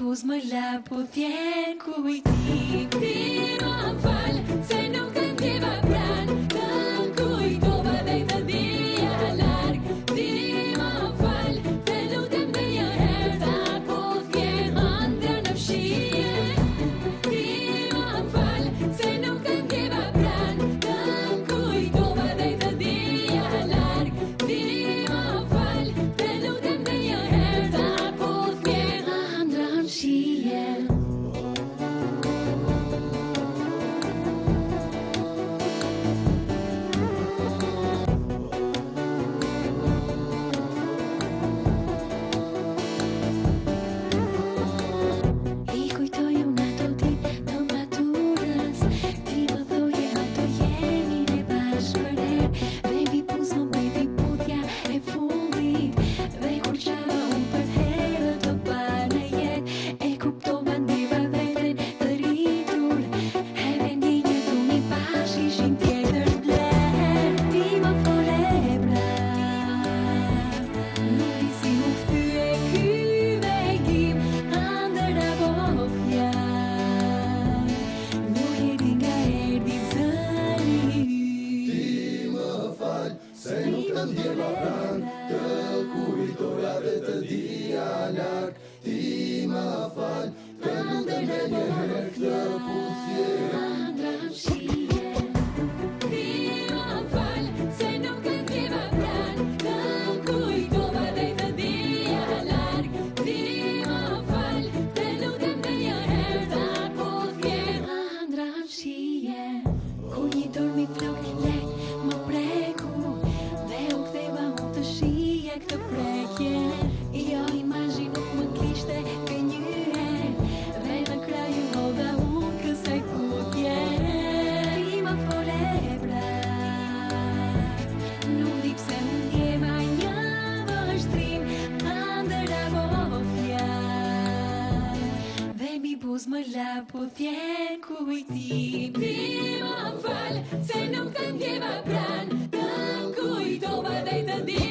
buz më la, po t'jen kujtim. Ti më fal, se nuk të ndjeva pran, të kujtova dhe të dija larg. Ti më fal, të lutem dhe një herë, po t'jen ëndra në fshije. Ti më fal, se nuk të ndjeva pran, të kujtova dhe të dija larg. Ti më fal, të lutem dhe një herë, po t'jen ëndra në fshije. Se nuk të ndjeva pran, të kujtoja dhe të dija larg. Ti më fal, të lutem dhe një herë, këtë puthje ëndra në fshije. Ti më fal, se nuk të ndjeva pran, të kujtova dhe të dija larg. Ti më fal, të lutem dhe një herë, po t'jen ëndra në fshije. Kur një dorë mi flok lek më preku, dhe u ktheva unë të shije këtë prekje. Jo imazhin nuk më kishte kë një herë, dhe në kraju hodha unë kësaj kutje. Ti më fole prap, nuk di pse unë ndjeva një vështrim, ëndër apo fjalë, dhe mi buz më la, po t'jen kujtim. Ti më fal, se nuk të ndjeva pran, të kujtova dhe të di.